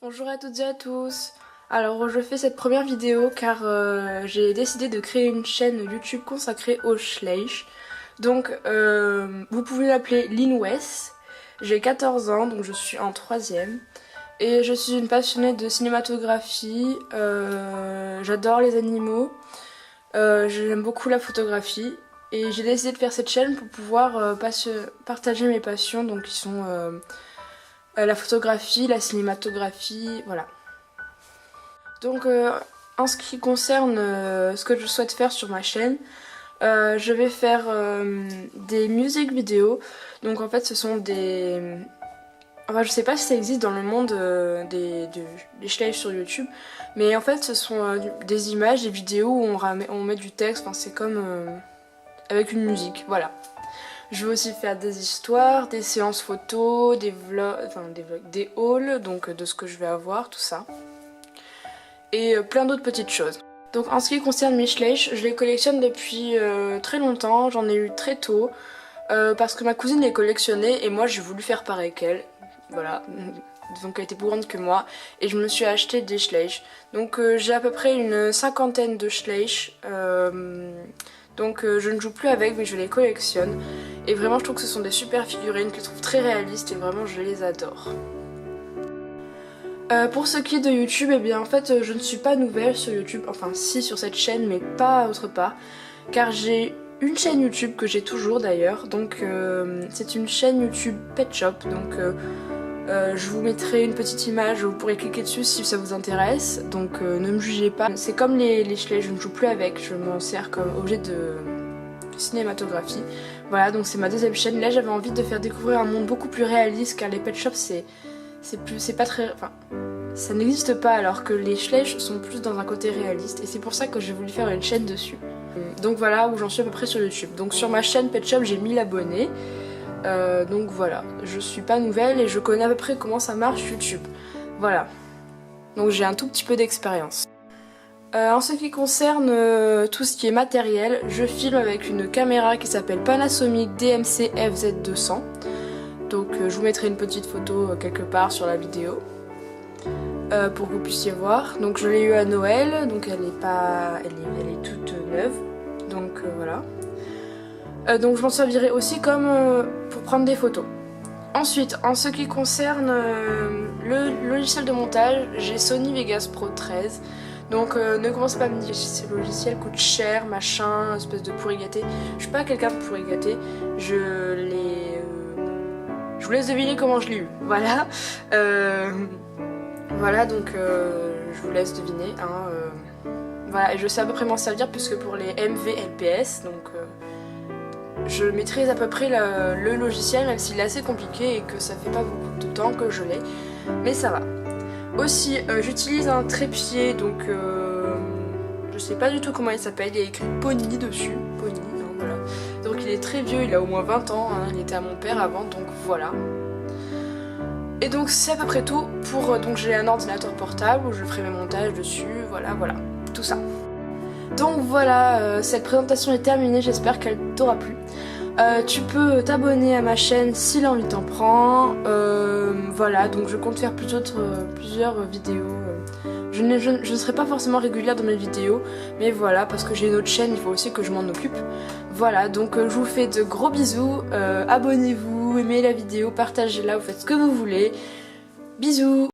Bonjour à toutes et à tous. Alors je fais cette première vidéo car j'ai décidé de créer une chaîne YouTube consacrée au Schleich. Donc vous pouvez l'appeler Lynn West. J'ai 14 ans donc je suis en 3e. Et je suis une passionnée de cinématographie. J'adore les animaux. J'aime beaucoup la photographie. Et j'ai décidé de faire cette chaîne pour pouvoir partager mes passions donc qui sont la photographie, la cinématographie, voilà. Donc en ce qui concerne ce que je souhaite faire sur ma chaîne, je vais faire des music vidéos. Donc en fait ce sont des... Enfin je sais pas si ça existe dans le monde des Schleich sur YouTube, mais en fait ce sont des images, des vidéos où on met du texte, enfin c'est comme avec une musique, voilà. Je vais aussi faire des histoires, des séances photos, des vlogs, des hauls, donc de ce que je vais avoir, tout ça. Et plein d'autres petites choses. Donc en ce qui concerne mes Schleich, je les collectionne depuis très longtemps, j'en ai eu très tôt, parce que ma cousine les collectionnait et moi j'ai voulu faire pareil qu'elle. Voilà, donc elle était plus grande que moi et je me suis acheté des Schleich. Donc j'ai à peu près une cinquantaine de Schleich. Donc je ne joue plus avec mais je les collectionne. Et vraiment je trouve que ce sont des super figurines, je les trouve très réalistes et vraiment je les adore. Pour ce qui est de YouTube, eh bien en fait je ne suis pas nouvelle sur YouTube, enfin si sur cette chaîne mais pas autre part. Car j'ai une chaîne YouTube que j'ai toujours d'ailleurs, donc c'est une chaîne YouTube Pet Shop, donc je vous mettrai une petite image, vous pourrez cliquer dessus si ça vous intéresse, donc ne me jugez pas. C'est comme les Schleich, je ne joue plus avec, je m'en sers comme objet de cinématographie. Voilà, donc c'est ma deuxième chaîne. Là j'avais envie de faire découvrir un monde beaucoup plus réaliste car les Pet Shop c'est pas très... Enfin, ça n'existe pas alors que les Schleich sont plus dans un côté réaliste et c'est pour ça que j'ai voulu faire une chaîne dessus. Donc voilà où j'en suis à peu près sur YouTube. Donc sur ma chaîne Pet Shop j'ai 1000 abonnés. Donc voilà, je suis pas nouvelle et je connais à peu près comment ça marche YouTube. Voilà. Donc j'ai un tout petit peu d'expérience. En ce qui concerne tout ce qui est matériel, je filme avec une caméra qui s'appelle Panasonic DMC FZ200. Donc je vous mettrai une petite photo quelque part sur la vidéo pour que vous puissiez voir. Donc je l'ai eu à Noël, donc elle est toute neuve. Donc voilà. Donc je m'en servirai aussi comme pour prendre des photos. Ensuite, en ce qui concerne le logiciel de montage, j'ai Sony Vegas Pro 13. Donc ne commencez pas à me dire si ce logiciel coûte cher, machin, espèce de pourri gâté. Je suis pas quelqu'un de pourri gâté. Je vous laisse deviner comment je l'ai eu. Voilà. Voilà, donc je vous laisse deviner. Hein, voilà, et je sais à peu près m'en servir puisque pour les MV-LPS, donc je maîtrise à peu près le logiciel, même s'il est assez compliqué et que ça fait pas beaucoup de temps que je l'ai, mais ça va. Aussi, j'utilise un trépied, donc je sais pas du tout comment il s'appelle, il y a écrit Pony dessus, Pony, hein, voilà. Donc il est très vieux, il a au moins 20 ans, hein, il était à mon père avant, donc voilà. Et donc c'est à peu près tout pour... donc j'ai un ordinateur portable où je ferai mes montages dessus, voilà, tout ça. Donc voilà, cette présentation est terminée, j'espère qu'elle t'aura plu. Tu peux t'abonner à ma chaîne si l'envie t'en prend. Voilà, donc je compte faire plusieurs vidéos. Je ne serai pas forcément régulière dans mes vidéos, mais voilà, parce que j'ai une autre chaîne, il faut aussi que je m'en occupe. Voilà, donc je vous fais de gros bisous, abonnez-vous, aimez la vidéo, partagez-la, vous faites ce que vous voulez. Bisous!